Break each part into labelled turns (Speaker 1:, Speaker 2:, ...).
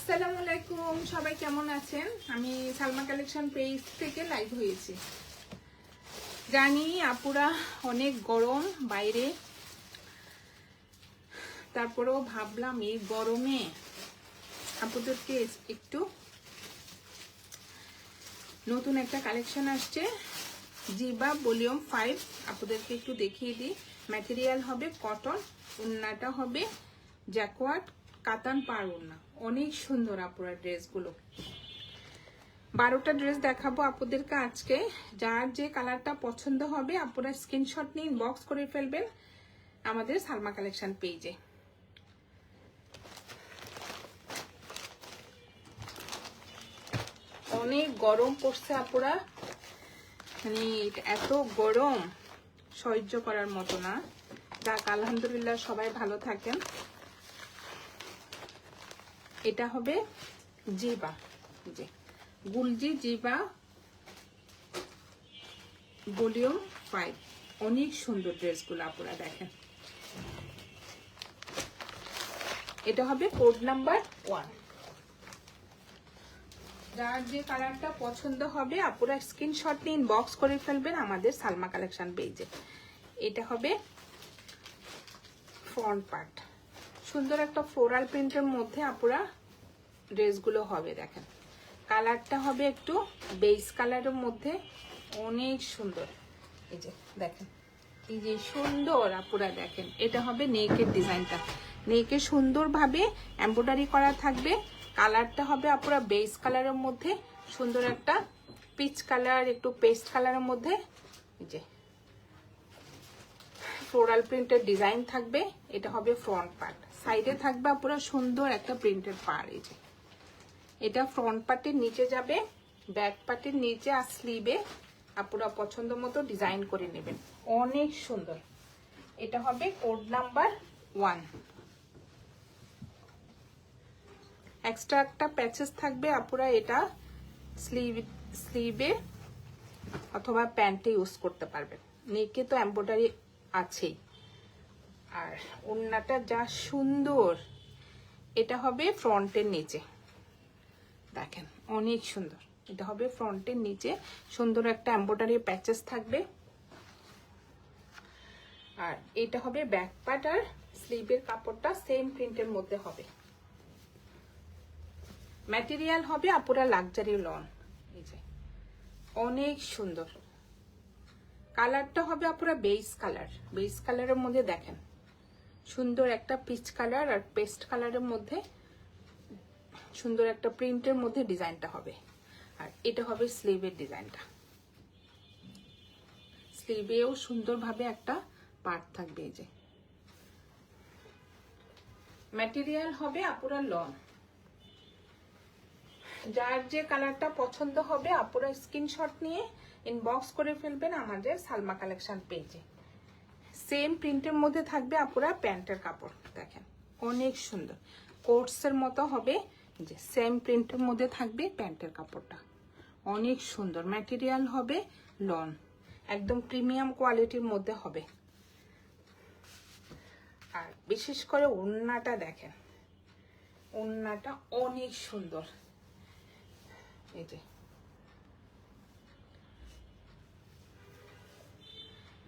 Speaker 1: আসসালামু আলাইকুম, সবাই কেমন আছেন? আমি সালমা কালেকশন পেজ থেকে লাইভ হয়েছি। জানি আপুরা অনেক গরম বাইরে, তারপরেও ভাবলাম এই গরমে আপুদেরকে একটু নতুন একটা কালেকশন আসছে জিবা ভলিউম 5, আপুদেরকে একটু দেখিয়ে দিই। ম্যাটেরিয়াল হবে কটন, ওড়নাটা হবে জ্যাকওয়ার্ড কাতান পার ওড়না। অনেক সুন্দর আপুরা ড্রেসগুলো। 12টা ড্রেস দেখাবো আপুদেরকে আজকে। যার যে কালারটা পছন্দ হবে আপুরা স্ক্রিনশট নিয়ে ইনবক্স করে ফেলবেন আমাদের সালমা কালেকশন পেজে। অনেক গরম পড়ছে আপুরা, মানে এত গরম সহ্য করার মতো না। যাক আলহামদুলিল্লাহ সবাই ভালো থাকেন। এটা হবে জিবা, যে গুলজি জিবা ভলিউম 5। অনেক সুন্দর ড্রেসগুলো আপনারা দেখেন। এটা হবে কোড নাম্বার 1। যার যে কালারটা পছন্দ হবে আপনারা স্ক্রিনশট নিয়ে ইনবক্স করে ফেলবেন আমাদের সালমা কালেকশন পেজে। এটা হবে ফ্রন্ট পার্ট, সুন্দর একটা ফ্লোরাল প্রিন্টের মধ্যে আপনারা ড্রেসগুলো হবে। দেখেন কালারটা হবে একটু বেস কালারের মধ্যে, অনেক সুন্দর। এই যে দেখেন, এই যে সুন্দর আপুরা দেখেন। এটা হবে নেকের ডিজাইনটা, নেকে সুন্দরভাবে এমব্রয়ডারি করা থাকবে। কালারটা হবে আপুরা বেস কালারের মধ্যে, সুন্দর একটা পিচ কালার, একটু পেস্ট কালারের মধ্যে। এই যে ফ্লোরাল প্রিন্টের ডিজাইন থাকবে। এটা হবে ফ্রন্ট পার্ট, সাইডে থাকবে আপুরা সুন্দর একটা প্রিন্টের পার। এই যে এটা ফ্রন্ট পার্টের নিচে যাবে, ব্যাক পার্টের নিচে আর স্লিভে আপুরা পছন্দ মতো ডিজাইন করে নেবেন। অনেক সুন্দর। এটা হবে কোড নাম্বার 1। এক্সট্রা একটা প্যাচেস থাকবে আপুরা, এটা স্লিভে অথবা প্যান্টে ইউজ করতে পারবেন। নেকে তো এমব্রয়ডারি আছেই। আর ওড়নাটা যা সুন্দর, এটা হবে ফ্রন্টের নিচে দেখেন, অনেক সুন্দর। এটা হবে ফ্রন্টের নিচে সুন্দর একটা এমব্রয়ডারি প্যাচেস থাকবে। আর এটা হবে ব্যাক পার্ট, আর স্লিভের কাপড়টা সেম প্রিন্টের মধ্যে হবে। ম্যাটেরিয়াল হবে আপুরা লাক্সারি লন। এই যে অনেক সুন্দর। কালারটা হবে আপুরা বেস কালার, বেস কালারের মধ্যে দেখেন সুন্দর একটা পিচ কালার আর পেস্ট কালারের মধ্যে সুন্দর একটা প্রিন্টের মধ্যে ডিজাইনটা হবে। আর এটা হবে স্লিভের ডিজাইনটা, স্লিভেও সুন্দরভাবে একটা পার্ট থাকবে। এই যে ম্যাটেরিয়াল হবে আপুরা লন। যার যে কালারটা পছন্দ হবে আপুরা স্ক্রিনশট নিয়ে ইনবক্স করে ফেলবেন আমাদের সালমা কালেকশন পেজে। সেম প্রিন্টের মধ্যে থাকবে আপুরা প্যান্টের কাপড়। দেখেন অনেক সুন্দর, কোটসের মতো হবে। যে সেম প্রিন্টের মধ্যে থাকবে প্যান্টের কাপড়টা, অনেক সুন্দর। ম্যাটেরিয়াল হবে লন, একদম প্রিমিয়াম কোয়ালিটির মধ্যে হবে। আর বিশেষ করে ওড়নাটা দেখেন, ওড়নাটা অনেক সুন্দর। এই যে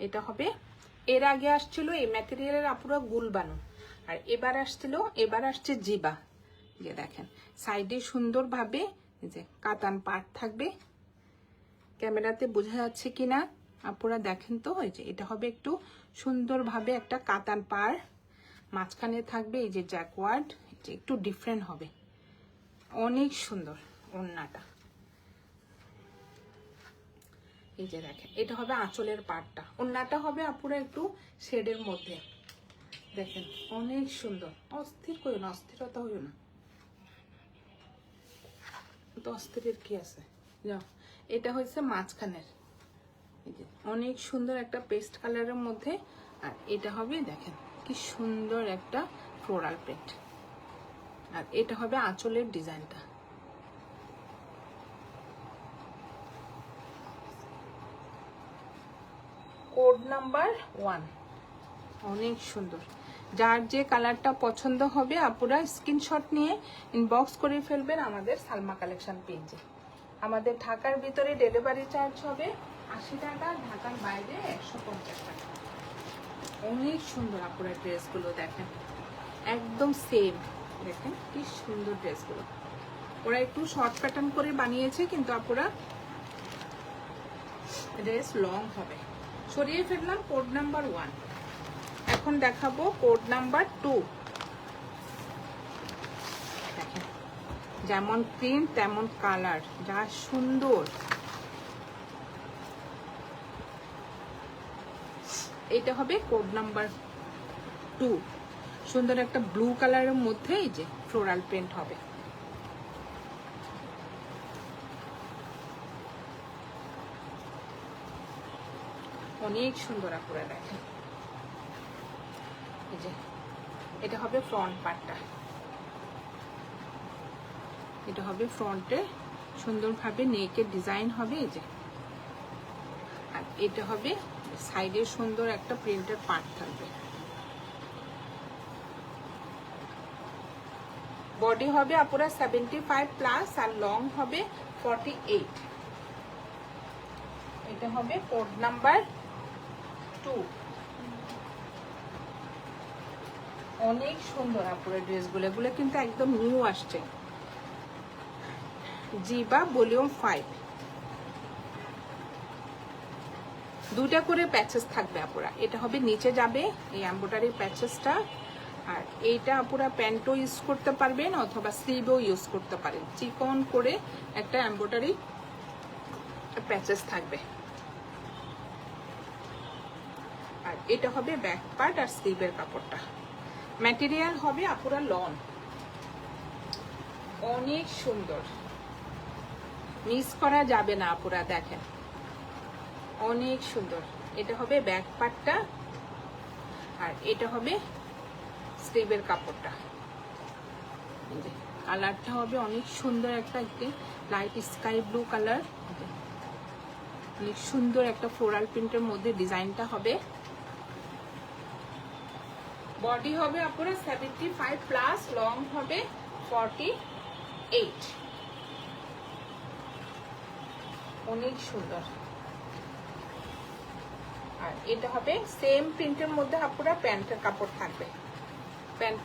Speaker 1: এটা হবে, এর আগে আসছিল এই ম্যাটেরিয়ালের আপুরা গুলবানো, আর এবার আসছে জিবা। যে দেখেন সাইডে সুন্দরভাবে যে কাতান পার্ট থাকবে। ক্যামেরাতে বোঝা যাচ্ছে কিনা আপুরা দেখেন তো। এই যে এটা হবে একটু সুন্দরভাবে একটা কাতান পার, মাঝখানে থাকবে এই যে জ্যাকওয়ার্ড, যে একটু ডিফারেন্ট হবে। অনেক সুন্দর ওড়নাটা। এই যে দেখেন এটা হবে আঁচলের পার্টটা, ওড়নাটা হবে আপুরা একটু শেডের মধ্যে। দেখেন অনেক সুন্দর। অস্থির করিও না, অস্থিরতা হইও না, তো অস্থিরের কি আছে। যাও, এটা হচ্ছে মাঝখানের। এই যে অনেক সুন্দর একটা পেস্ট কালারের মধ্যে। আর এটা হবে দেখেন কি সুন্দর একটা ফ্লোরাল প্রিন্ট। আর এটা হবে আঁচলের ডিজাইনটা। Code number 1। অনেক সুন্দর। যার যে কালারটা পছন্দ হবে আপুরা স্ক্রিনশট নিয়ে ইনবক্স করে ফেলবেন আমাদের সালমা কালেকশন পেজে। আমাদের ঢাকার ভিতরে ডেলিভারি চার্জ হবে 80 টাকা, ঢাকার বাইরে 150 টাকা। অনেক সুন্দর আপুরা ড্রেসগুলো দেখেন, একদম সেম। দেখেন কি সুন্দর ড্রেসগুলো, ওরা একটু শর্ট প্যাটার্ন করে বানিয়েছে, কিন্তু আপুরা ড্রেস লং হবে। সরিয়ে ফেললাম কোড নাম্বার 1। এখন দেখাবো কোড নাম্বার 2। দেখেন যেমন প্রিন্ট তেমন কালার, যা সুন্দর। এটা হবে কোড নাম্বার 2। সুন্দর একটা ব্লু কালারের মধ্যে এই যে ফ্লোরাল প্রিন্ট হবে। অনেক সুন্দর আপুরা দেখেন। এই যে এটা হবে ফ্রন্ট পার্টটা, এটা হবে ফ্রন্টে সুন্দরভাবে নেকের ডিজাইন হবে এই যে, আর এটা হবে সাইডে সুন্দর একটা প্রিন্টের পার্ট থাকবে। বডি হবে আপুরা 75+ আর লং হবে 48। এটা হবে কোড নাম্বার 2। অনেক সুন্দর আপুরা ড্রেসগুলো, এগুলো কিন্তু একদম নিউ আসছে। জিবা ভলিউম 5, দুটা করে প্যাচেস থাকবে আপুরা। এটা হবে নিচে যাবে এই এমব্রয়ডারি প্যাচেসটা, আর এইটা আপুরা প্যান্টও ইউজ করতে পারবেন অথবা স্লিভও ইউজ করতে পারেন। চিকন করে একটা এমব্রয়ডারি প্যাচেস থাকবে, আর এটা হবে ব্যাক পার্ট আর স্লিভের কাপড়টা। ম্যাটেরিয়াল হবে আপুরা লন। অনেক সুন্দর, মিস করা যাবে না আপুরা। দেখেন অনেক সুন্দর। এটা হবে ব্যাক পার্টটা, আর এটা হবে স্লিভের কাপড়টা। কালারটা হবে অনেক সুন্দর, একটা লাইট স্কাই ব্লু কালার। অনেক সুন্দর একটা ফ্লোরাল প্রিন্টের মধ্যে ডিজাইনটা হবে। বডি হবে আপুরা 75+, লং হবে 48। অনেক সুন্দর। আর এটা হবে সেম প্রিন্টের মধ্যে আপুরা প্যান্টের কাপড় থাকবে। প্যান্ট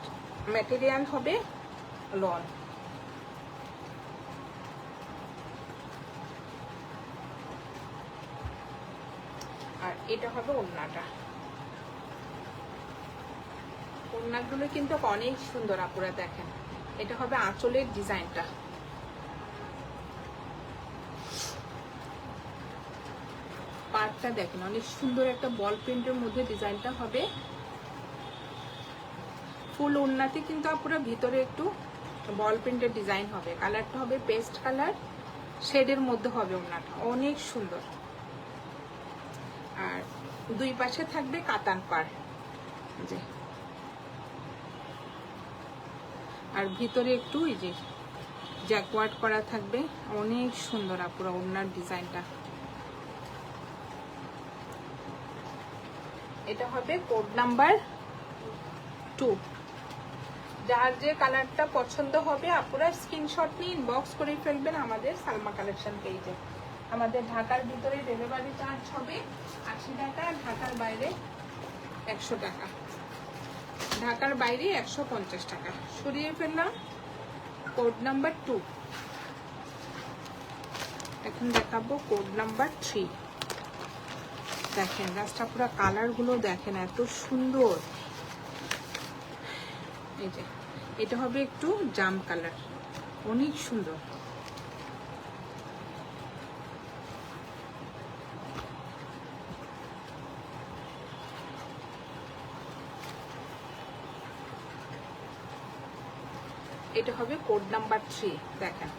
Speaker 1: ম্যাটেরিয়াল হবে লন। আর এটা হবে ওড়নাটা। ওড়নাগুলো কিন্তু অনেক সুন্দর আপুরা দেখেন। এটা হবে আঁচলের ডিজাইনটা। পার্টটা দেখেন অনেক সুন্দর একটা বল প্রিন্টের মধ্যে ডিজাইনটা হবে। ফুল ওড়নাতে কিন্তু আপুরা ভিতরে একটু বল প্রিন্টের ডিজাইন হবে। কালারটা হবে পেস্ট কালার শেডের মধ্যে হবে ওড়নাটা। অনেক সুন্দর। আর দুই পাশে থাকবে কাতান পাড়, যে আর ভিতরে একটু এই যে জ্যাকওয়ার্ড করা থাকবে। অনেক সুন্দর আপুরা ওড়নার ডিজাইনটা। এটা হবে কোড নাম্বার 2। যার যে কালারটা পছন্দ হবে আপুরা স্ক্রিনশট নিয়ে ইনবক্স করে ফেলবেন আমাদের সালমা কালেকশন পেজে। আমাদের ঢাকার ভিতরে ডেলিভারি চার্জ হবে 80 টাকা, ঢাকার বাইরে 100 টাকা, ঢাকার বাইরে 150 টাকা। সরিয়ে ফেললাম কোড নাম্বার 2। এখন দেখাবো কোড নাম্বার 3। দেখেন জাস্ট পুরো কালারগুলো দেখেন এত সুন্দর। এই যে এটা হবে একটু জাম কালার, অনেক সুন্দর। এটা হবে কোড নাম্বার 3। দেখেন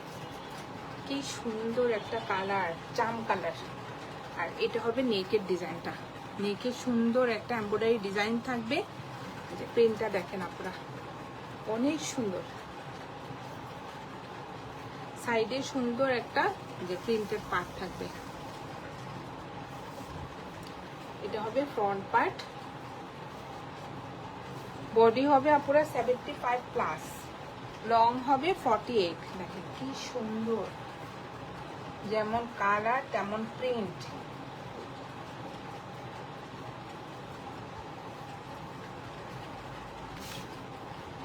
Speaker 1: কি সুন্দর একটা কালার, জাম কালার। আর এটা হবে নেকের ডিজাইনটা। নেকে সুন্দর একটা এমব্রয়ডারি ডিজাইন থাকবে। যে প্রিন্টটা দেখেন আপনারা, অনেক সুন্দর। সাইডে সুন্দর একটা যে প্রিন্টেড পার্ট থাকবে। এটা হবে ফ্রন্ট পার্ট। বডি হবে আপুরা 75 প্লাস, লং হবে 48। দেখেন কি সুন্দর, যেমন কালার তেমন প্রিন্ট।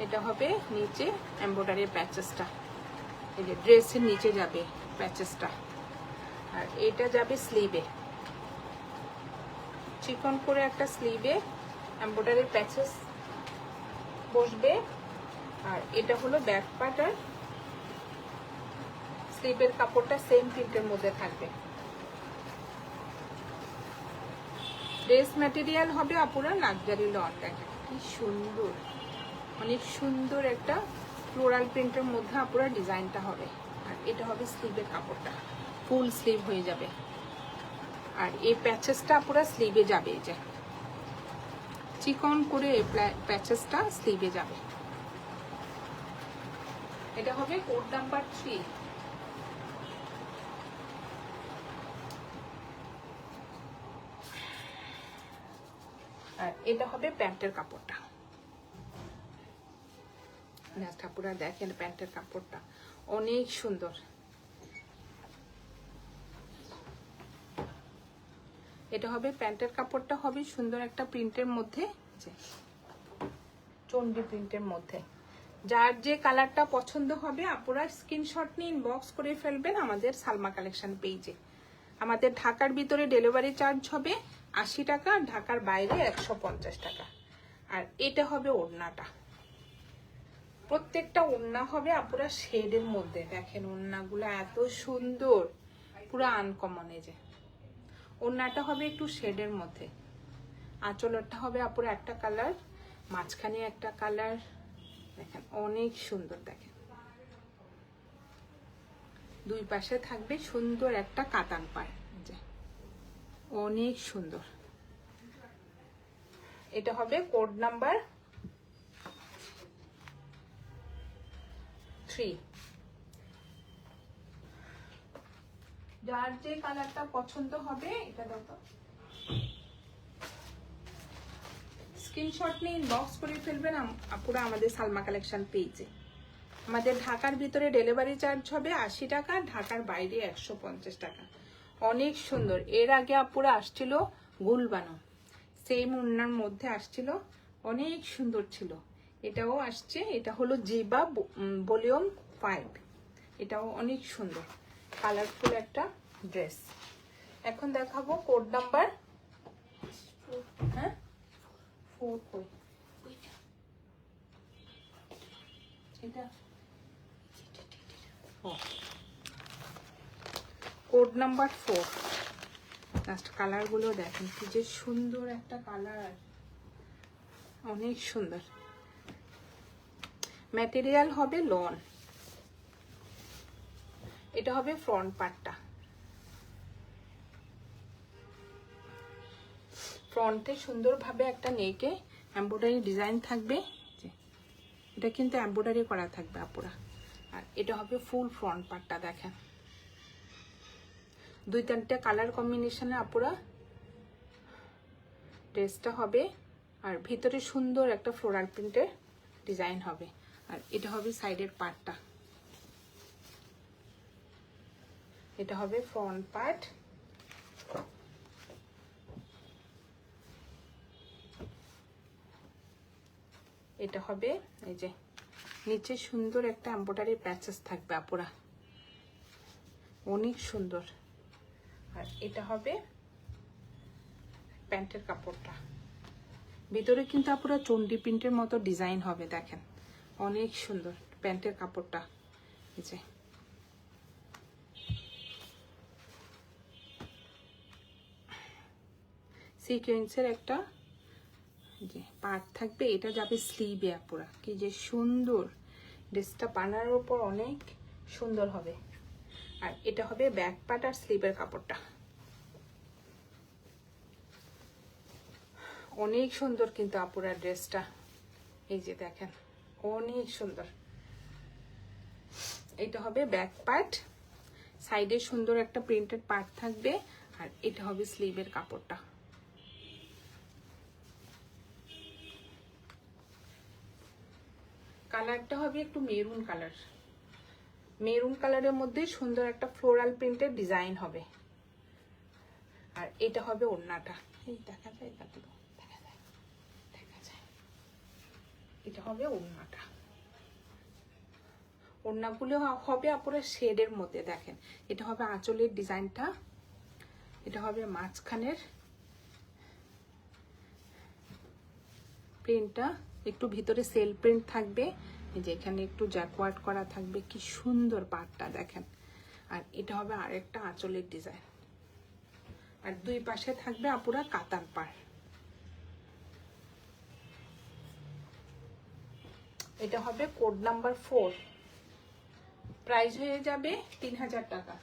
Speaker 1: এটা হবে নিচে এমব্রয়ডারি প্যাচেসটা, এই যে ড্রেসের নিচে যাবে প্যাচেসটা, আর এটা যাবে স্লিভে, চিকন করে একটা স্লিভে এমব্রয়ডারি প্যাচেস বসবে। আর এটা হলো ব্যাক পার্ট, আর স্লিভের কাপড়টা সেম প্রিন্টের মধ্যে থাকবে। ড্রেস ম্যাটেরিয়াল হবে আপুরা লাক্সারি লন। দেখেন কি সুন্দর, অনেক সুন্দর একটা ফ্লোরাল প্রিন্টের মধ্যে আপুরা ডিজাইনটা হবে। আর এটা হবে স্লিভের কাপড়টা, ফুল স্লিভ হয়ে যাবে। আর এই প্যাচেসটা আপুরা স্লিভে যাবে, এই যে চিকন করে এই প্যাচেসটা স্লিভে যাবে। এটা হবে কোড নাম্বার 3। আর এটা হবে প্যান্টের কাপড়টা। আপুরা দেখেন প্যান্টের কাপড়টা অনেক সুন্দর। এটা হবে প্যান্টের কাপড়টা, হবে সুন্দর একটা প্রিন্টের মধ্যে, চন্ডি প্রিন্টের মধ্যে। যার যে কালারটা পছন্দ হবে আপুরা স্ক্রিনশট নিয়ে ইনবক্স করে ফেলবেন আমাদের সালমা কালেকশন পেজে। আমাদের ঢাকার ভিতরে ডেলিভারি চার্জ হবে 80 টাকা, ঢাকার বাইরে 150 টাকা। আর এটা হবে ওড়নাটা, প্রত্যেকটা ওড়না হবে আপুরা শেডের মধ্যে। দেখেন ওড়নাগুলো এত সুন্দর, পুরো আনকমন। এই যে ওড়নাটা হবে একটু শেডের মধ্যে, আঁচলটা হবে আপুরা একটা কালার, মাঝখানে একটা কালার। দেখেন অনেক সুন্দর, দেখেন দুই পাশে থাকবে সুন্দর একটা কাতান পাড়, অনেক সুন্দর। এটা হবে কোড নাম্বার 3। যার যে কালারটা পছন্দ হবে এটা দাও, স্ক্রিনশট নিয়ে ইনবক্স করে ফেলবেন আপুরা আমাদের সালমা কালেকশন পেজে। আমাদের ঢাকার ভিতরে ডেলিভারি চার্জ হবে 80 টাকা, ঢাকার বাইরে 150 টাকা। অনেক সুন্দর। এর আগে আপুরা আসছিল গুলবানো, সেম ওড়নার মধ্যে আসছিল, অনেক সুন্দর ছিল। এটাও আসছে, এটা হলো জিবা ভলিউম 5, এটাও অনেক সুন্দর কালারফুল একটা ড্রেস। এখন দেখাবো কোড নাম্বার 4। এটা কোড নাম্বার 4। লাস্ট কালারগুলো দেখেন কি যে সুন্দর একটা কালার, অনেক সুন্দর। ম্যাটেরিয়াল হবে লন। এটা হবে ফ্রন্ট পার্টটা, ফ্রন্টে সুন্দরভাবে একটা নেকে এমব্রয়ডারি ডিজাইন থাকবে, এটা কিন্তু এমব্রয়ডারি করা থাকবে আপুরা। আর এটা হবে ফুল ফ্রন্ট পার্টটা। দেখেন 2-3টা কালার কম্বিনেশনে আপুরা ড্রেসটা হবে। আর ভিতরে সুন্দর একটা ফ্লোরাল প্রিন্টের ডিজাইন হবে। আর এটা হবে সাইডের পার্টটা, এটা হবে ফ্রন্ট পার্ট। এটা হবে এই যে নিচে সুন্দর একটা এমব্রয়ডারি প্যাচেস থাকবে আপুরা, অনেক সুন্দর। আর এটা হবে প্যান্টের কাপড়টা, ভিতরে কিন্তু আপুরা চন্ডি প্রিন্টের মতো ডিজাইন হবে। দেখেন অনেক সুন্দর প্যান্টের কাপড়টা, এই যে সিকোয়েন্সের একটা যে পার্ট থাকবে, এটা যাবে স্লিভে আপুরা। কি যে সুন্দর, ড্রেসটা বানানোর উপর অনেক সুন্দর হবে। আর এটা হবে ব্যাক পার্ট আর স্লিভের কাপড়টা, অনেক সুন্দর কিন্তু আপুরা ড্রেসটা। এই যে দেখেন অনেক সুন্দর। এটা হবে ব্যাক পার্ট, সাইডে সুন্দর একটা প্রিন্টেড পার্ট থাকবে। আর এটা হবে স্লিভের কাপড়টা। কালারটা হবে একটু মেরুন কালার, মেরুন কালারের মধ্যে সুন্দর একটা ফ্লোরাল প্রিন্টের ডিজাইন হবে। আর এটা হবে ওড়নাটা, এই দেখা যায়, দেখা যায়, দেখা যায়, এটা হবে ওড়নাটা। ওড়নাগুলো হবে আপুরা শেডের মধ্যে, দেখেন এটা হবে আঁচলের ডিজাইনটা, এটা হবে মাঝখানের প্রিন্টটা, একটু ভিতরে সেল প্রিন্ট থাকবে, এই যে এখানে একটু জ্যাকওয়ার্ড করা থাকবে, কি সুন্দর পাটটা দেখেন। আর এটা হবে আরেকটা আঁচলের ডিজাইন, আর দুই পাশে থাকবে আপুরা কাতান পাড়। এটা হবে কোড নাম্বার 4, প্রাইস হয়ে যাবে 3000 টাকা।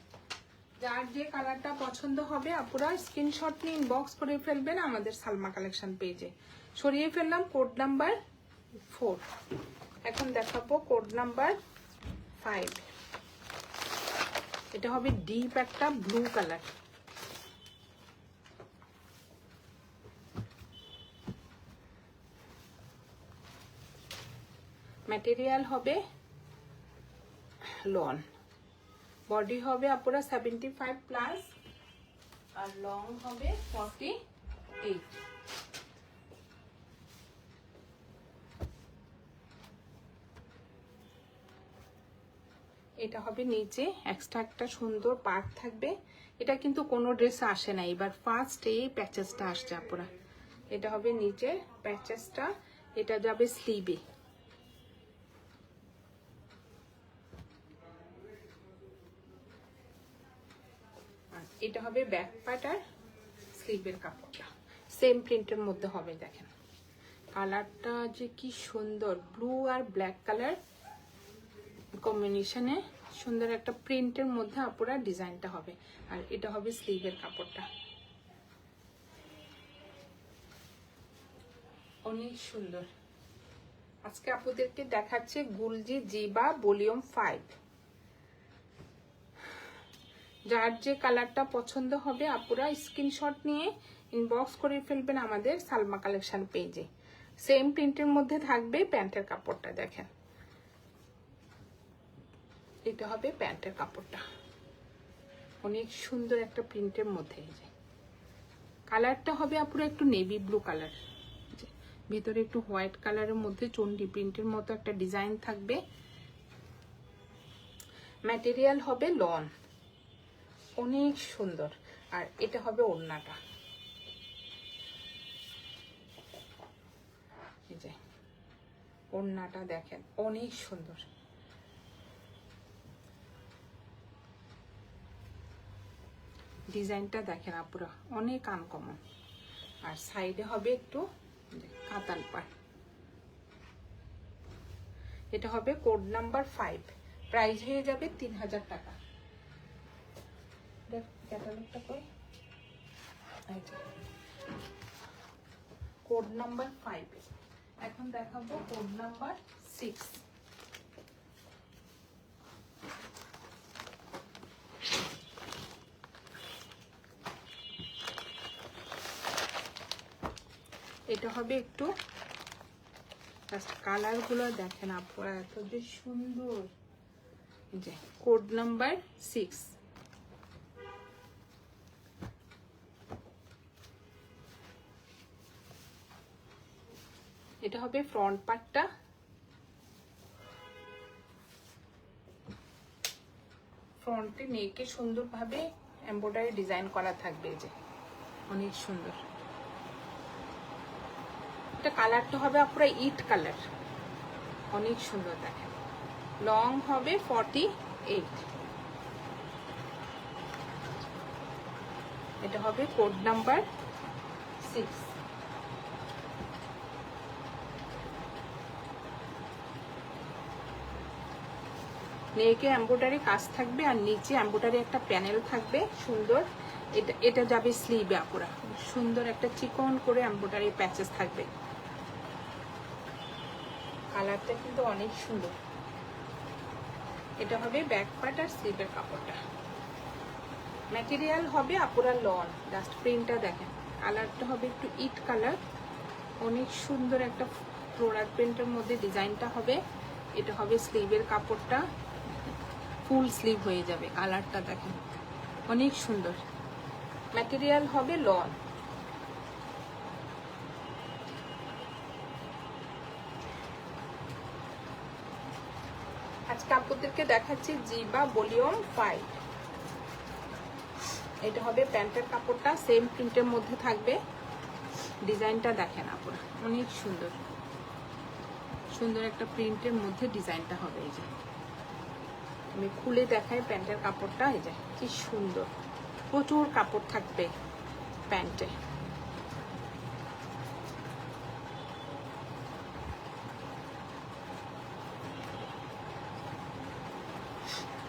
Speaker 1: যার যে কালারটা পছন্দ হবে আপুরা স্ক্রিনশট নিয়ে ইনবক্স করে ফেলবেন আমাদের সালমা কালেকশন পেজে। সরিয়ে ফেললাম কোড নাম্বার 4, এখন দেখাবো কোড নাম্বার 5। এটা হবে ডিপ একটা ব্লু কালার, ম্যাটেরিয়াল হবে লন, বডি হবে আপুরা 75 প্লাস, আর লং হবে 48। এটা হবে নিচে এক্সট্রা একটা সুন্দর পার্ট থাকবে, এটা কিন্তু কোনো ড্রেসে আসে না, এবার ফার্স্ট এই প্যাচেসটা আসছে আপুরা। এটা হবে নিচে প্যাচেসটা, এটা যাবে স্লিভে। এটা হবে ব্যাক পার্ট আর স্লিভের কাপড়টা সেম প্রিন্টের মধ্যে হবে। দেখেন কালারটা যে কি সুন্দর, ব্লু আর ব্ল্যাক কালার কম্বিনেশনে সুন্দর একটা প্রিন্টের মধ্যে আপুরা ডিজাইনটা হবে। আর এটা হবে স্লিভের কাপড়টা, অনেক সুন্দর। আজকে আপুদেরকে দেখাচ্ছে গুলজি জিবা ভলিউম 5। যার যে কালারটা পছন্দ হবে আপুরা স্ক্রিনশট নিয়ে ইনবক্স করে ফেলবেন আমাদের সালমা কালেকশন পেজে। সেম প্রিন্টের মধ্যে থাকবে প্যান্টের কাপড়টা, দেখেন এটা হবে প্যান্টের কাপড়টা, অনেক সুন্দর একটা প্রিন্টের মধ্যে। এই যে কালারটা হবে আপুরা একটু নেভি ব্লু কালার, ভিতরে একটু হোয়াইট কালারের মধ্যে চন্ডি প্রিন্টের মতো একটা ডিজাইন থাকবে। ম্যাটেরিয়াল হবে লন, অনেক সুন্দর। আর এটা হবে ওড়নাটা, এই যে ওড়নাটা দেখেন অনেক সুন্দর। ডিজাইনটা দেখেন আপুরা অনেক আনকমন। আর সাইডে হবে একটু কাতান পাড়। এটা হবে কোড নাম্বার 5, প্রাইস হয়ে যাবে 3000 টাকা। ক্যাটালগটা কই, কোড নাম্বার 5। এখন দেখাবো কোড নাম্বার 6। এটা হবে একটু কালার গুলো দেখেন আপনারা এত যে সুন্দর। যে কোড নাম্বার 6, এটা হবে ফ্রন্ট পার্টটা, ফ্রন্টে নেকে সুন্দরভাবে এমব্রয়ডারি ডিজাইন করা থাকবে, যে অনেক সুন্দর। এটা কালারটা হবে পুরো ইট কালার, অনেক সুন্দর দেখেন। লং হবে 48। এটা হবে কোড নাম্বার 6। নেকে এমব্রয়ডারি কাজ থাকবে আর নিচে এমব্রয়ডারি একটা প্যানেল থাকবে সুন্দর। এটা যাবে স্লিভে আপুরা, সুন্দর একটা চিকন করে এমব্রয়ডারি প্যাচেস থাকবে। কালারটা কিন্তু অনেক সুন্দর। এটা হবে ব্যাক পার্ট আর স্লিভের কাপড়টা। ম্যাটেরিয়াল হবে আপুরা লন, জাস্ট প্রিন্টটা দেখেন। কালারটা হবে একটু ইট কালার, অনেক সুন্দর একটা ফ্লোরাল প্রিন্টের মধ্যে ডিজাইনটা হবে। এটা হবে স্লিভের কাপড়টা, ফুল স্লিভ হয়ে যাবে। কালারটা দেখেন অনেক সুন্দর। ম্যাটেরিয়াল হবে লন। আজকে আপনাদেরকে দেখাচ্ছি জিবা ভলিউম 5। এটা হবে প্যান্টের কাপড়টা, সেম প্রিন্টের মধ্যে থাকবে। ডিজাইনটা দেখেন আপনারা, অনেক সুন্দর সুন্দর একটা প্রিন্টের মধ্যে ডিজাইনটা হবে। এই যে আমি খুলে দেখাই প্যান্টের কাপড়টা, এই যে কি সুন্দর, প্রচুর কাপড় থাকবে প্যান্টে।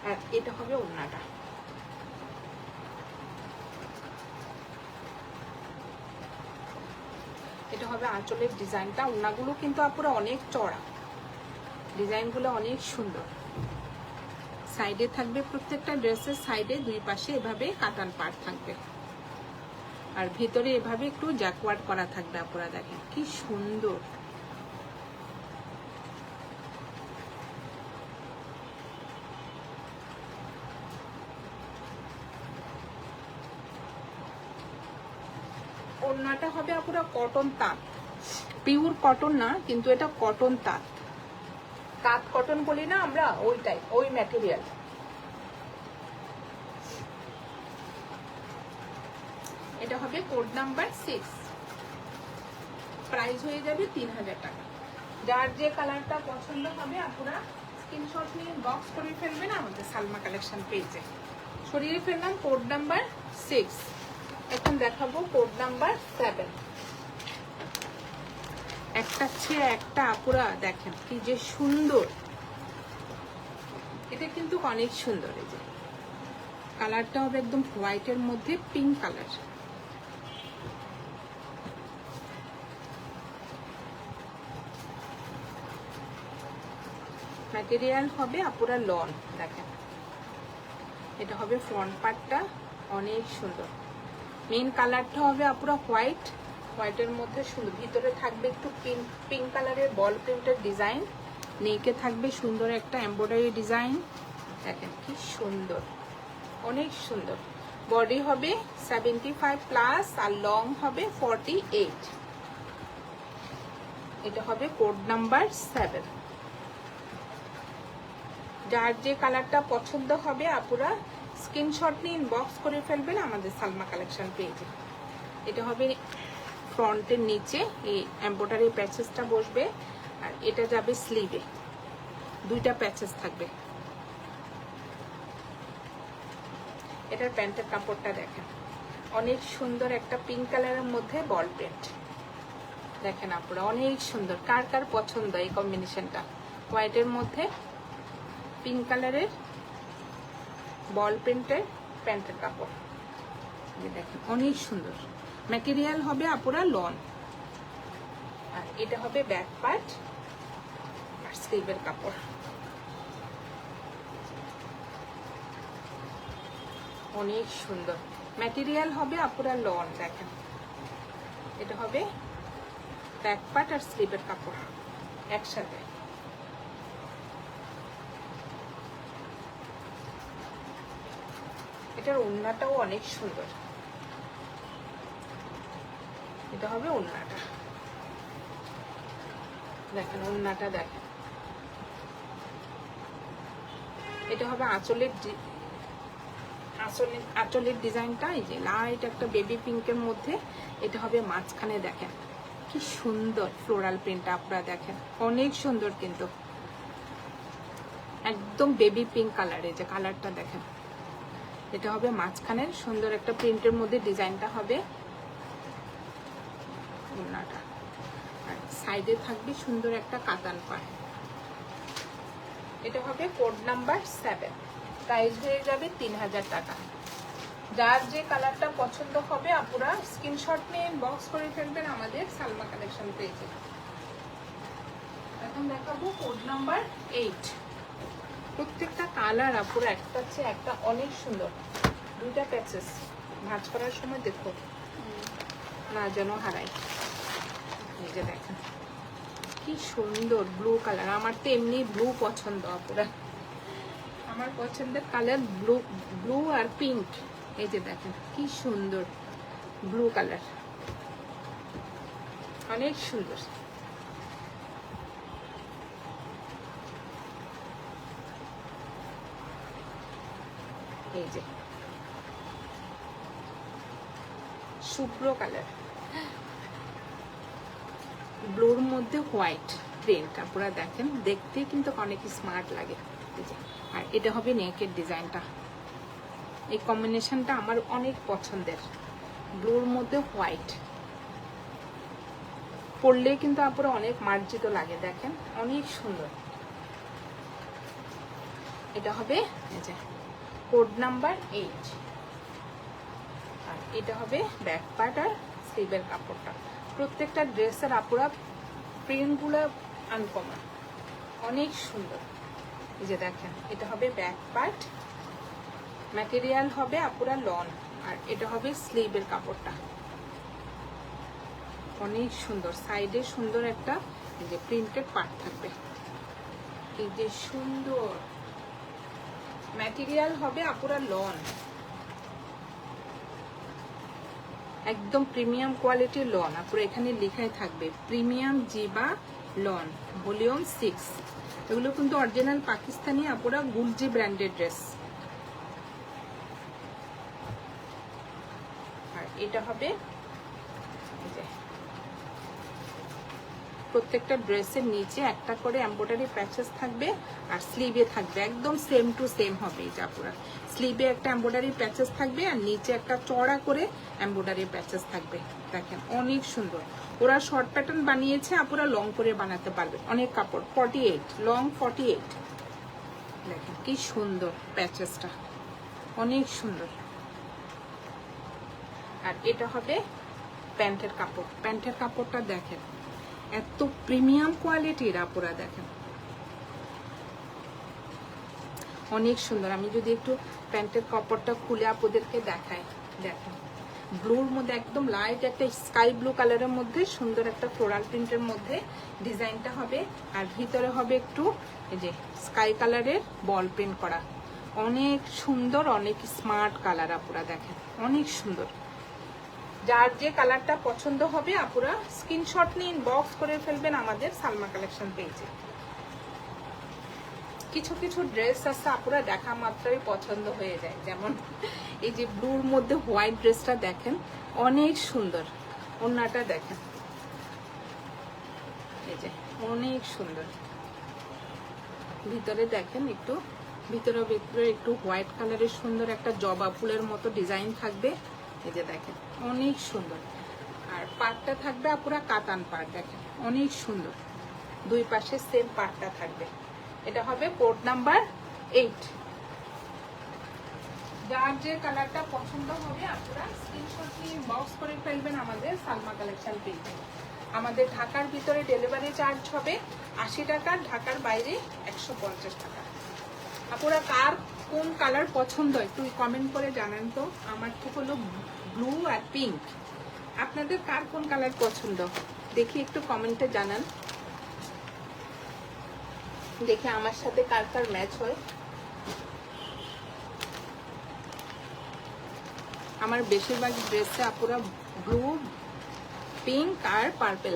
Speaker 1: আর এটা হবে ওড়নাটা। এটা হবে আঁচলের ডিজাইনটা। ওড়নাগুলো কিন্তু আপুরা অনেক চড়া, ডিজাইনগুলো অনেক সুন্দর। সাইডে থাকবে প্রত্যেকটা ড্রেসের সাইডে দুই পাশে এভাবে কাটান পাড় থাকবে, আর ভিতরে এভাবে একটু জ্যাকওয়ার্ড করা থাকবে। আপুরা দেখেন কি সুন্দর। ওড়নাটা হবে আপুরা কটন তাঁত, পিওর কটন না কিন্তু এটা কটন তাঁত। তাঁত কটন বলি না আমরা, ওইটাই, ওই ম্যাটেরিয়াল। এটা হবে কোড নাম্বার 6, প্রাইস হয়ে যাবে 3000 টাকা। যার যে কালারটা পছন্দ হবে আপনারা স্ক্রিনশট নিয়ে বক্স করে ফেলবেন আমাদের সালমা কালেকশন পেজে। সরিয়ে ফেললাম কোড নাম্বার 6। এখন দেখাবো কোড নাম্বার 7। একটা চেয়ে একটা আপুরা দেখেন কি যে সুন্দর। এটা কিন্তু অনেক সুন্দর। এই যে কালারটা হবে একদম হোয়াইটের মধ্যে পিঙ্ক কালার। ম্যাটেরিয়াল হবে আপুরা লন। দেখেন এটা হবে ফ্রন্ট পার্টটা, অনেক সুন্দর। মেইন কালারটা হবে আপুরা হোয়াইট, হোয়াইটের মধ্যে সুন্দর। ভিতরে থাকবে একটু পিঙ্ক কালারের বল প্রিন্টের ডিজাইন। নেকে থাকবে সুন্দর একটা এমব্রয়ডারি ডিজাইন। দেখেন কি সুন্দর, অনেক সুন্দর। বডি হবে 75 প্লাস আর লং হবে 48। এটা হবে কোড নাম্বার 7। যার যে কালারটা পছন্দ হবে আপুরা স্ক্রিনশট নিয়ে ইনবক্স করে ফেলবেন আমাদের সালমা কালেকশন পেজে। এটা হবে ফ্রন্টের নিচে এই এমব্রয়ডারি প্যাচেসটা বসবে, আর এটা যাবে স্লিভে, দুইটা প্যাচেস থাকবে। এটার প্যান্টের কাপড়টা দেখেন অনেক সুন্দর, একটা পিঙ্ক কালারের মধ্যে বল প্রিন্ট। দেখেন আপুরা অনেক সুন্দর। কার কার পছন্দ এই কম্বিনেশনটা? হোয়াইটের মধ্যে পিঙ্ক কালারের বল প্রিন্টের প্যান্টের কাপড়। দেখেন অনেক সুন্দর। ম্যাটেরিয়াল হবে আপুরা লন, আর এটা হবে ব্যাক পার্ট আর স্লিভের কাপড়। অনেক সুন্দর। ম্যাটেরিয়াল হবে আপুরা লন। দেখেন এটা হবে ব্যাক পার্ট আর স্লিভের কাপড় একসাথে। এটার ওড়নাটাও অনেক সুন্দর। এটা হবে ওড়নাটা। দেখেন ওড়নাটা দেখেন। এটা হবে আঁচলের ডিজাইনটা। এই যে লাইট একটা বেবি পিঙ্কের মধ্যে এটা হবে মাঝখানে। দেখেন কি সুন্দর ফ্লোরাল প্রিন্ট। আপনারা দেখেন অনেক সুন্দর, কিন্তু একদম বেবি পিঙ্ক কালারে। যে কালারটা দেখেন, এটা হবে মাঝখানের সুন্দর একটা প্রিন্টের মধ্যে ডিজাইনটা হবে ওড়নাটা, আর সাইডে থাকবে সুন্দর একটা কাতান পাড়। এটা হবে কোড নাম্বার 7, প্রাইস হয়ে যাবে 3000 টাকা। যার যে কালারটা পছন্দ হবে আপুরা স্ক্রিনশট নিয়ে ইনবক্স করে ফেলবেন আমাদের সালমা কালেকশন পেজে। এখন দেখাবো কোড নাম্বার 8। প্রত্যেকটা কালার আপুরা একটা চেয়ে একটা অনেক সুন্দর। দুইটা প্যাচেস ভাঁজ করার সময় দেখো না যেন হারাই। এই যে দেখেন কি সুন্দর ব্লু কালার। আমার তো এমনি ব্লু পছন্দ আপুরা, আমার পছন্দের কালার ব্লু, ব্লু আর পিঙ্ক। এই যে দেখেন কি সুন্দর ব্লু কালার, অনেক সুন্দর। এই যে শুভ্র কালার, ব্লুর মধ্যে হোয়াইট প্রিন্ট। আপনারা দেখেন দেখতে কিন্তু অনেক স্মার্ট লাগে। আর এটা হবে নেকের ডিজাইনটা, এই কম্বিনেশনটা আমার অনেক পছন্দের, ব্লুর মধ্যে হোয়াইট। পরলে কিন্তু আপনারা অনেক মার্জিত লাগে, দেখেন অনেক সুন্দর। এটা হবে এই যে কোড নাম্বার 8। আর এটা হবে ব্যাক পার্ট আর স্লিভের কাপড়টা। প্রত্যেকটা ড্রেসের আপুরা প্রিন্টগুলো আনকমন, অনেক সুন্দর। এই যে দেখেন এটা হবে ব্যাক পার্ট, ম্যাটেরিয়াল হবে আপুরা লন, আর এটা হবে স্লিভের কাপড়টা, অনেক সুন্দর। সাইডে সুন্দর একটা এই যে প্রিন্টেড পার্ট থাকবে। এই যে সুন্দর ম্যাটেরিয়াল হবে আপুরা লন, একদম প্রিমিয়াম কোয়ালিটির লন। আপুরা এখানে লেখাই থাকবে প্রিমিয়াম জিবা লন ভলিউম 6। এগুলো কিন্তু অরিজিনাল পাকিস্তানি আপুরা গুলজি ব্র্যান্ডের ড্রেস। আর এটা হবে প্রত্যেকটা ড্রেসের নিচে একটা করে এমব্রয়ডারি প্যাচেস থাকবে, আর স্লিভে থাকবে একদম সেম টু সেম হবে। এই যে আপুরা স্লিভে একটা এমব্রয়ডারি প্যাচেস থাকবে, আর নিচে একটা চড়া করে এমব্রয়ডারি প্যাচেস থাকবে। দেখেন অনেক সুন্দর। ওরা শর্ট প্যাটার্ন বানিয়েছে, আপুরা লং করে বানাতে পারবে। অনেক কাপড় 48 লং 48। দেখেন কি সুন্দর প্যাচেসটা, অনেক সুন্দর। আর এটা হবে প্যান্টের কাপড়। প্যান্টের কাপড়টা দেখেন এত প্রিমিয়াম কোয়ালিটির আপুরা, দেখেন অনেক সুন্দর। আমি যদি একটু প্যান্টের কাপড়টা খুলে আপুদেরকে দেখাই, দেখেন ব্লুর মধ্যে একদম লাইট একটা স্কাই ব্লু কালারের মধ্যে সুন্দর একটা ফ্লোরাল প্রিন্টের মধ্যে ডিজাইনটা হবে। আর ভিতরে হবে একটু এই যে স্কাই কালারের বল প্রিন্ট করা, অনেক সুন্দর, অনেক স্মার্ট কালার আপুরা, দেখেন অনেক সুন্দর। যার যে কালারটা পছন্দ হবে আপুরা স্ক্রিনশট নিয়ে ইনবক্স করে ফেলবেন আমাদের সালমা কালেকশন পেজে। কিছু কিছু ড্রেস আছে আপুরা দেখা মাত্রই পছন্দ হয়ে যায়, যেমন এই যে ব্লুর মধ্যে হোয়াইট ড্রেসটা দেখেন অনেক সুন্দর, ওড়নাটা দেখেন এই যে অনেক সুন্দর। ভিতরে দেখেন একটু ভিতরে একটু হোয়াইট কালারের সুন্দর একটা জবা ফুলের মতো ডিজাইন থাকবে। এই যে দেখেন অনেক সুন্দর। আর পাটটা থাকবে আপুরা কাতান পাট, দেখেন অনেক সুন্দর। দুই পাশে সেম পাটটা থাকবে। এটা হবে কোড নাম্বার 8। যার যে কালারটা পছন্দ হবে আপনারা স্ক্রিনশট নিয়ে বক্স করে ফেলবেন আমাদের সালমা কালেকশন পেজে। আমাদের ঢাকার ভিতরে ডেলিভারি চার্জ হবে 80 টাকা, ঢাকার বাইরে 150 টাকা। আপনারা কার কোন কালার পছন্দ একটু কমেন্ট করে জানান তো। আমার তো হলো ব্লু আর পিঙ্ক, আপনাদের কার কোন কালার পছন্দ দেখি একটু কমেন্টে জানান, দেখে আমার সাথে কার কার ম্যাচ হয়। আমার বেশিরভাগ ড্রেসে আপুরা ব্লু, পিঙ্ক আর পার্পল,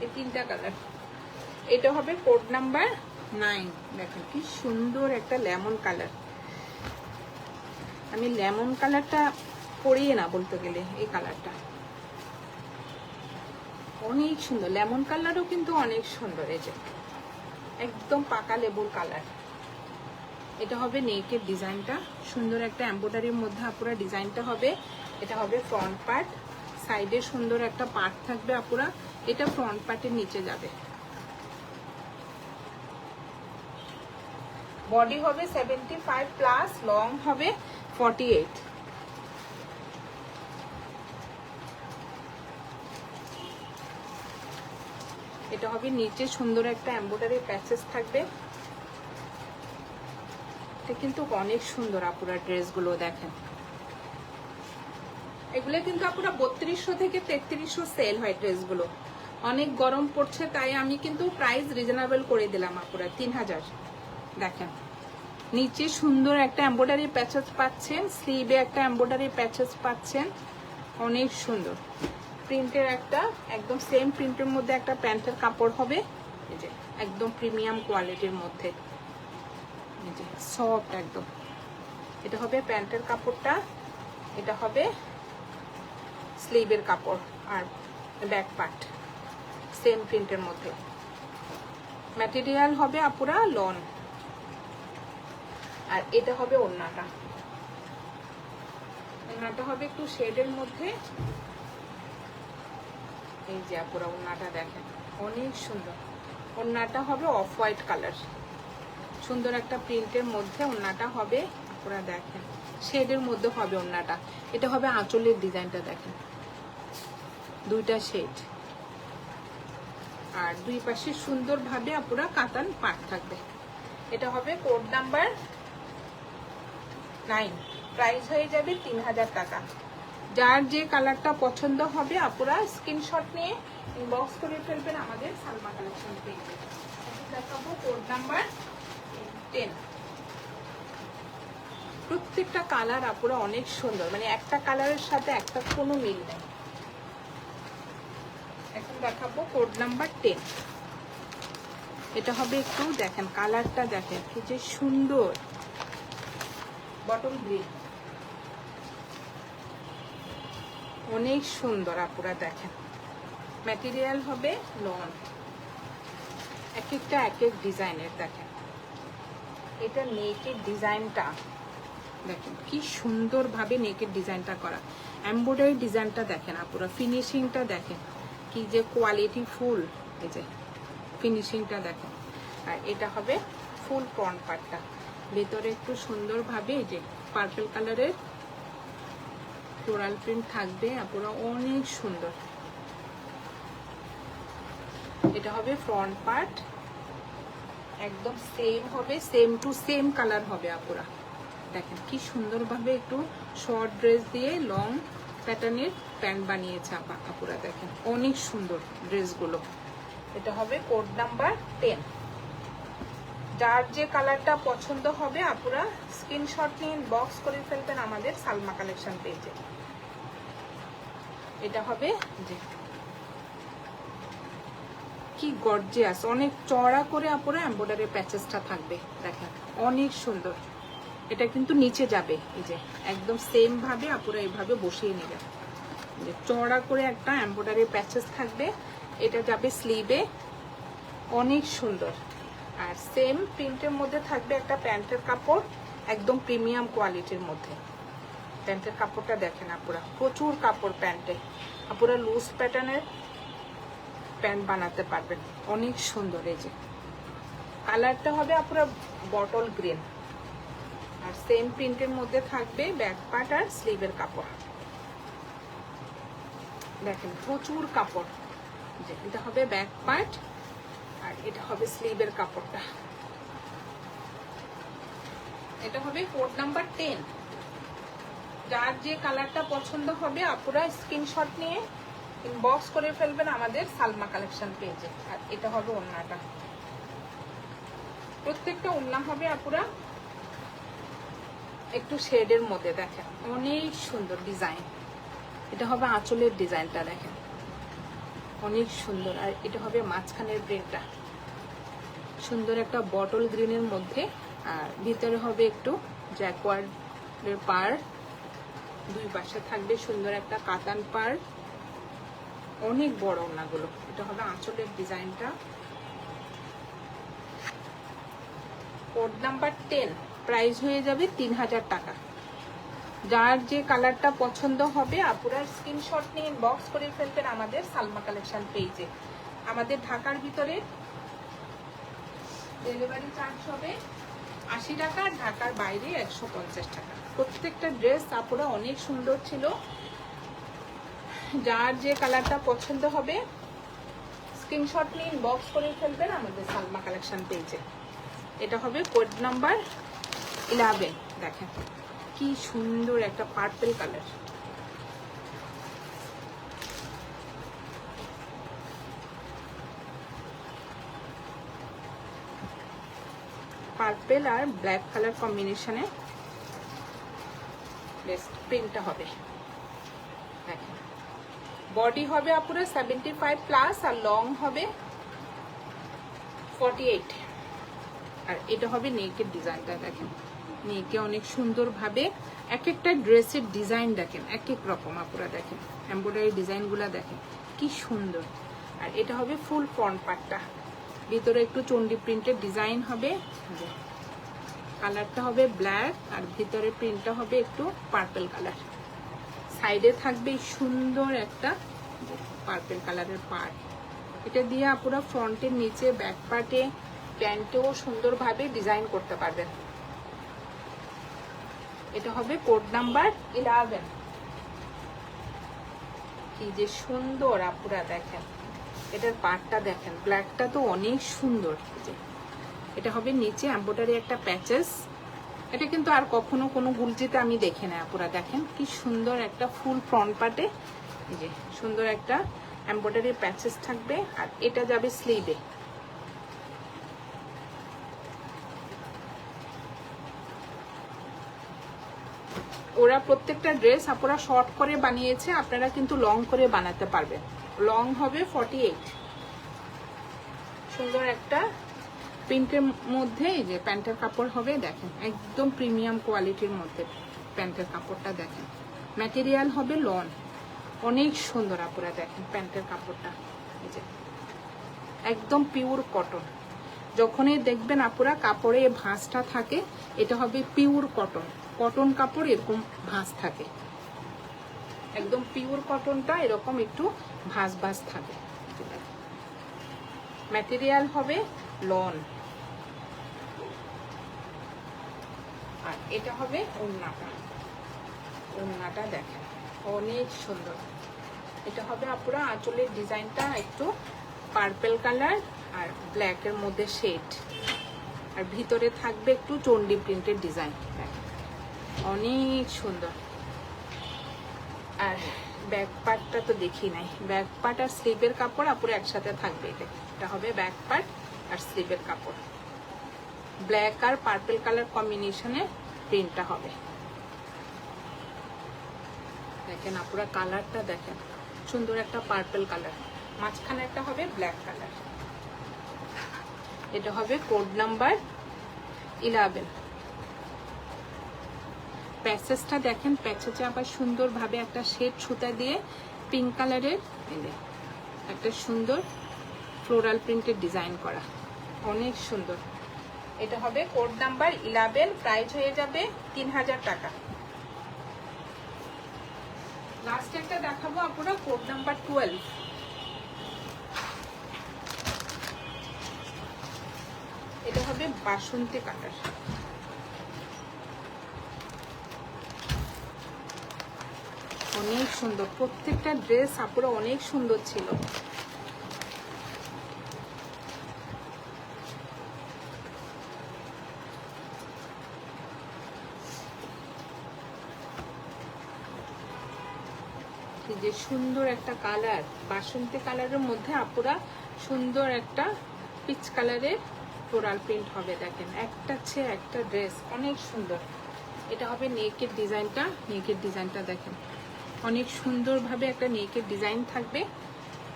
Speaker 1: এই তিনটা কালার। এটা হবে কোড নাম্বার 9। দেখেন কি সুন্দর একটা লেমন কালার। আমি লেমন কালারটা পরিয়ে না বলতে গেলে, এই কালারটা অনেক সুন্দর। লেমন কালারও কিন্তু অনেক সুন্দর। এই যে একদম পাকা লেবুর কালার। এটা হবে নেকের ডিজাইনটা, সুন্দর একটা এমব্রয়ডারির মধ্যে আপুরা ডিজাইনটা হবে। এটা হবে ফ্রন্ট পার্ট, সাইডে সুন্দর একটা পার্ট থাকবে আপুরা, এটা ফ্রন্ট পার্টের নিচে যাবে। বডি হবে 75 প্লাস, লং হবে 48। এটা হবে নিচে সুন্দর একটা এমব্রয়ডারি প্যাচেস থাকবে। এটা কিন্তু অনেক সুন্দর আপুরা ড্রেসগুলো দেখেন। এগুলো কিন্তু আপুরা 3200 থেকে 3300 সেল হয় ড্রেসগুলো। অনেক গরম পড়ছে, তাই আমি কিন্তু প্রাইস রিজনেবল করে দিলাম আপুরা 3000। দেখেন নিচে সুন্দর একটা এমব্রয়ডারি প্যাচেস পাচ্ছেন, স্লিভে একটা এমব্রয়ডারি প্যাচেস পাচ্ছেন, অনেক সুন্দর প্রিন্টের একটা একদম সেম প্রিন্টের মধ্যে একটা প্যান্টের কাপড় হবে, এই যে একদম প্রিমিয়াম কোয়ালিটির মধ্যে, এই যে সফট একদম। এটা হবে প্যান্টের কাপড়টা, এটা হবে স্লিভের কাপড় আর ব্যাক পার্ট সেম প্রিন্টের মধ্যে। ম্যাটেরিয়াল হবে আপুরা লন, আর এটা হবে ওড়নাটা। ওড়নাটা হবে একটু শেডের মধ্যে, এই যে আপুরা ওড়নাটা দেখেন অনেক সুন্দর। ওড়নাটা হবে অফ হোয়াইট কালার, সুন্দর একটা প্রিন্টের মধ্যে ওড়নাটা হবে আপুরা দেখেন, শেডের মধ্যে হবে ওড়নাটা। এটা হবে আঁচলের ডিজাইনটা দেখেন, দুইটা শেড, আর দুই পাশে সুন্দরভাবে আপুরা কাতান পাট থাকবে। এটা হবে কোড নাম্বার 9, প্রাইস হয়ে যাবে 3000 টাকা। যার যে কালারটা পছন্দ হবে আপুরা স্ক্রিনশট নিয়ে ইনবক্স করে ফেলবেন আমাদের সালমা কালেকশন পেজে। দেখাবো কোড নাম্বার 10। প্রত্যেকটা কালার আপুরা অনেক সুন্দর, মানে একটা কালারের সাথে একটা কোনো মিল নেই। এখন দেখাবো কোড নাম্বার 10। এটা হবে একটু দেখেন কালারটা দেখেন কি যে সুন্দর, বটল গ্রিন, অনেক সুন্দর আপুরা দেখেন। ম্যাটেরিয়াল হবে লন, এক একটা এক এক ডিজাইনের দেখেন। এটা নেকের ডিজাইনটা দেখেন কি সুন্দরভাবে নেকের ডিজাইনটা করা, এমব্রয়ডারি ডিজাইনটা দেখেন আপুরা, ফিনিশিংটা দেখেন কি যে কোয়ালিটি ফুল, এই যে ফিনিশিংটা দেখেন। আর এটা হবে ফুল ফ্রন্ট পার্টটা, ভেতরে একটু সুন্দরভাবে এই যে পার্পল কালারের ফ্লোরাল প্রিন্ট থাকবে আপুরা, অনেক সুন্দর। এটা হবে ফ্রন্ট পার্ট, একদম সেম হবে, সেম টু সেম কালার হবে আপুরা দেখেন কি সুন্দরভাবে একটু শর্ট ড্রেস দিয়ে লং প্যাটার্নের প্যান্ট বানিয়েছে আপুরা দেখেন, অনেক সুন্দর ড্রেসগুলো। এটা হবে কোড নাম্বার 10। যার যে কালারটা পছন্দ হবে আপুরা স্ক্রিনশট নিয়ে বক্স করে ফেলবেন আমাদের সালমা কালেকশন পেজে। এটা হবে যে কি গর্জিয়াস, অনেক চড়া করে আপুরা এমব্রয়ডারি প্যাচেসটা থাকবে দেখেন, অনেক সুন্দর। এটা কিন্তু নিচে যাবে, এই যে একদম সেম ভাবে আপুরা এইভাবে বসিয়ে নেবেন, যে চড়া করে একটা এমব্রয়ডারি প্যাচেস থাকবে। এটা যাবে স্লিভে, অনেক সুন্দর। আর সেম প্রিন্টের মধ্যে থাকবে একটা প্যান্টের কাপড়, একদম প্রিমিয়াম কোয়ালিটির মধ্যে। প্যান্টের কাপড়টা দেখেন আপুরা, প্রচুর কাপড় প্যান্টে, আপুরা লুজ প্যাটার্নের প্যান্ট বানাতে পারবেন, অনেক সুন্দর। এই যে কালারটা হবে আপুরা বটল গ্রিন, আর সেম প্রিন্টের মধ্যে থাকবে ব্যাক পার্ট আর স্লিভের কাপড় দেখেন, প্রচুর কাপড়। যে এটা হবে ব্যাক পার্ট, আর এটা হবে স্লিভের কাপড়টা। এটা হবে কোড নাম্বার 10। যার যে কালারটা পছন্দ হবে আপুরা স্ক্রিনশট নিয়ে ইনবক্স করে ফেলবেন আমাদের সালমা কালেকশন পেজে। আর এটা হবে ওড়নাটা, প্রত্যেকটা ওড়না হবে আপুরা একটু শেডের মধ্যে দেখেন, অনেক সুন্দর ডিজাইন। এটা হবে আঁচলের ডিজাইনটা দেখেন, অনেক সুন্দর। আর এটা হবে মাঝখানের প্রিন্টটা, সুন্দর একটা বটল গ্রিনের মধ্যে, আর ভিতরে হবে একটু জ্যাকওয়ার্ডের পার, দুই পাশে থাকবে সুন্দর একটা কাতান পার, অনেক বড় ওড়নাগুলো। এটা হবে আঁচলের ডিজাইনটা। কোড নাম্বার 10, প্রাইস হয়ে যাবে 3000 টাকা। যার যে কালারটা পছন্দ হবে আপুরা স্ক্রিনশট নিয়ে ইনবক্স করে ফেলবেন আমাদের সালমা কালেকশন পেজে। আমাদের ঢাকার ভিতরে ডেলিভারি চার্জ হবে 80 টাকা, ঢাকার বাইরে 150 টাকা। প্রত্যেকটা ড্রেস আপুরা অনেক সুন্দর ছিল। যার যে কালারটা পছন্দ হবে স্ক্রিনশট নিয়ে ইনবক্স করে ফেলবেন আমাদের সালমা কালেকশন পেজে। এটা হবে কোড নাম্বার 11। দেখেন কি সুন্দর একটা পার্পল কালার, পার্পেল আর ব্ল্যাক কালার কম্বিনেশনে বেস্ট প্রিন্টটা হবে। দেখেন বডি হবে আপুরা 75 প্লাস আর লং হবে 48। আর এটা হবে নেকের ডিজাইনটা। দেখেন নেকে অনেক সুন্দরভাবে এক একটা ড্রেসের ডিজাইন দেখেন এক এক রকম আপুরা। দেখেন এমব্রয়ডারি ডিজাইনগুলো দেখেন কি সুন্দর। আর এটা হবে ফুল ফ্রন্ট পার্টটা, ভিতরে একটু চন্ডি প্রিন্টের ডিজাইন হবে। কালারটা হবে ব্ল্যাক আর ভিতরে প্রিন্টটা হবে একটু পার্পল কালার। সাইডে থাকবে সুন্দর একটা পার্পল কালারের পার্ট। এটা দিয়ে আপুরা ফ্রন্টের নিচে ব্যাক পার্টে প্যান্টেও সুন্দরভাবে ডিজাইন করতে পারবেন। এটা হবে কোড নাম্বার 11। কি যে সুন্দর আপুরা দেখেন, এটার পার্টটা দেখেন, ব্ল্যাকটা তো অনেক সুন্দর। এটা হবে নিচে এমব্রয়ডারি একটা প্যাচেস। এটা কিন্তু আর কখনো কোনো গুলজিতে আমি দেখি না আপুরা। দেখেন কি সুন্দর একটা ফুল ফ্রন্ট পার্টে এই যে সুন্দর একটা এমব্রয়ডারি প্যাচেস থাকবে। আর এটা যাবে স্লিভে। ওরা প্রত্যেকটা ড্রেস আপনারা শর্ট করে বানিয়েছে, আপনারা কিন্তু লং করে বানাতে পারবেন। লং হবে 48। সুন্দর একটা প্রিন্টের মধ্যে এই যে প্যান্টের কাপড় হবে। দেখেন একদম প্রিমিয়াম কোয়ালিটির মধ্যে প্যান্টের কাপড়টা। দেখেন ম্যাটেরিয়াল হবে লন, অনেক সুন্দর আপুরা। দেখেন প্যান্টের কাপড়টা এই যে একদম পিওর কটন। যখনই দেখবেন আপুরা কাপড়ে ভাঁজটা থাকে, এটা হবে পিওর কটন। কটন কাপড় এরকম ভাঁজ থাকে, একদম পিওর কটনটা এরকম একটু ভাঁজ ভাঁজ থাকে। ম্যাটেরিয়াল হবে লন। আর এটা হবে ওড়নাটা। ওড়নাটা দেখেন অনেক সুন্দর। এটা হবে আপুরা আঁচলের ডিজাইনটা একটু পার্পল কালার আর ব্ল্যাকের মধ্যে শেড। আর ভিতরে থাকবে একটু চন্ডি প্রিন্টের ডিজাইন। অনেক সুন্দর। আর ব্যাক পার্টটা তো দেখি নাই। ব্যাক পার্ট আর স্লিভের কাপড় আপুরা একসাথে থাকবে। এটা হবে ব্যাক পার্ট আর স্লিভের কাপড়। ব্ল্যাক আর পার্পল কালার কম্বিনেশনে প্রিন্টটা হবে। দেখেন আপুরা কালারটা দেখেন সুন্দর একটা পার্পল কালার, মাঝখানে একটা হবে ব্ল্যাক কালার। এটা হবে কোড নাম্বার 11। প্যাচেসটা দেখেন, প্যাচেসে আবার সুন্দরভাবে একটা শেড সুতা দিয়ে পিঙ্ক কালারের একটা সুন্দর ফ্লোরাল প্রিন্টের ডিজাইন করা, অনেক সুন্দর। এটা হবে কোড নাম্বার 11, প্রাইস হয়ে যাবে 3000 টাকা। লাস্ট একটা দেখাবো আপনারা কোড নাম্বার 12। এটা হবে বাসন্তী কালার। অনেক সুন্দর, প্রত্যেকটা ড্রেস আপুরা অনেক সুন্দর ছিল। যে সুন্দর একটা কালার, বাসন্তী কালারের মধ্যে আপুরা সুন্দর একটা পিচ কালারের ফ্লোরাল প্রিন্ট হবে। দেখেন একটা চেয়ে একটা ড্রেস অনেক সুন্দর। এটা হবে নেকের ডিজাইনটা। নেকের ডিজাইনটা দেখেন অনেক সুন্দরভাবে একটা নেকের ডিজাইন থাকবে।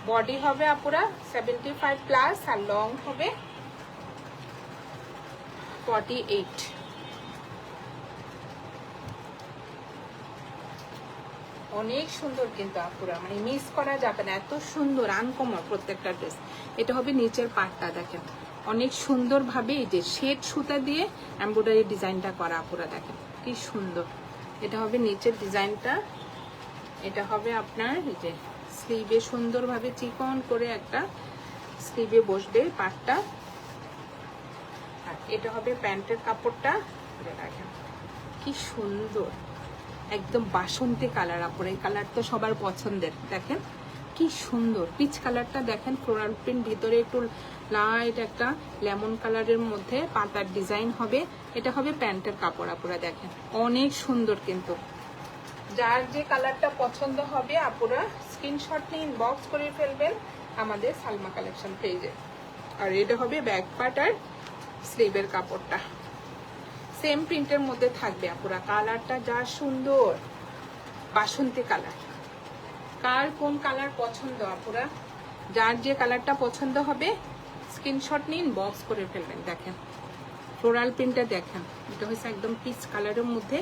Speaker 1: বডি হবে আপুরা 75 প্লাস আর লং হবে 48। অনেক সুন্দর কিন্তু আপুরা, মানে মিস করা যাবে না, এত সুন্দর আনকমন প্রত্যেকটা ড্রেস। এটা হবে নিচের পাটটা দেখেন অনেক সুন্দরভাবে এই যে শেড সুতা দিয়ে এমব্রয়ডারি ডিজাইনটা করা আপুরা। দেখেন কি সুন্দর। এটা হবে নিচের ডিজাইনটা। এটা হবে আপনার এই যে স্লিভে সুন্দরভাবে চিকন করে একটা স্লিভে বসবে পাটটা। আর এটা হবে প্যান্টের কাপড়টা। দেখেন কি সুন্দর, একদম বাসন্তী কালার আপুরা। এই কালার তো সবার পছন্দের। দেখেন কি সুন্দর পিচ কালারটা দেখেন, ফ্লোরাল প্রিন্ট, ভিতরে একটু লাইট একটা লেমন কালারের মধ্যে পাতার ডিজাইন হবে। এটা হবে প্যান্টের কাপড় আপুরা। দেখেন অনেক সুন্দর কিন্তু। যার যে কালারটা পছন্দ হবে আপুরা স্ক্রিনশট নিয়ে ইনবক্স করে ফেলবেন আমাদের সালমা কালেকশন পেজে। আর এটা হবে ব্যাক পার্ট আর স্লিভের কাপড়টা। সেম প্রিন্টের মধ্যে থাকবে আপুরা। কালারটা যা সুন্দর, বাসন্তী কালার। কার কোন কালার পছন্দ আপুরা, যার যে কালারটা পছন্দ হবে স্ক্রিনশট নিন, বক্স করে ফেলবেন। দেখেন ফ্লোরাল প্রিন্টটা দেখেন, এটা হচ্ছে একদম পিচ কালারের মধ্যে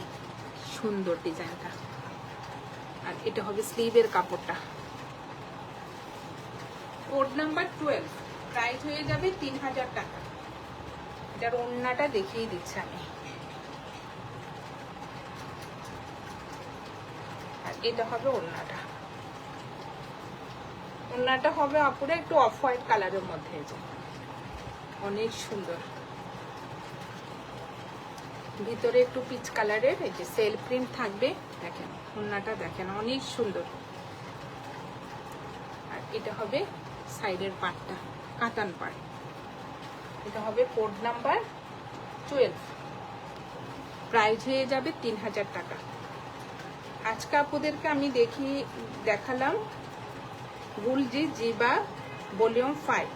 Speaker 1: সুন্দর ডিজাইনটা। আর এটা হবে স্লিভের কাপড়টা। কোড নাম্বার 12, প্রাইস হয়ে যাবে 3000 টাকা। এটার ওড়নাটা দেখিয়ে দিচ্ছি আমি। আর এটা হবে ওড়নাটা। ওড়নাটা হবে আপুরা একটু অফ হোয়াইট কালারের মধ্যে, যে অনেক সুন্দর। ভিতরে একটু পিচ কালারের এই যে সেল প্রিন্ট থাকবে। দেখেন ওড়নাটা দেখেন অনেক সুন্দর। আর এটা হবে সাইডের পাটটা, কাতান পাট। এটা হবে কোড নাম্বার 12, প্রাইস হয়ে যাবে 3000 টাকা। আজকে আপুদেরকে আমি দেখালাম গুলজি জিবা ভলিউম 5,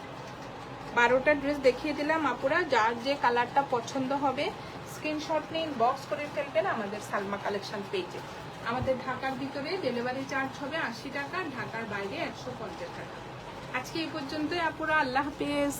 Speaker 1: 12টা ড্রেস দেখিয়ে দিলাম আপুরা। যার যে কালারটা পছন্দ হবে স্ক্রিনশট নিন, বক্স করে ফেলবেন আমাদের সালমা কালেকশন পেজে। আমাদের ঢাকার ভিতরে ডেলিভারি চার্জ হবে 80 টাকা, ঢাকার বাইরে 150 টাকা। আজকে এই পর্যন্তই আপুরা, আল্লাহ হাফেজ।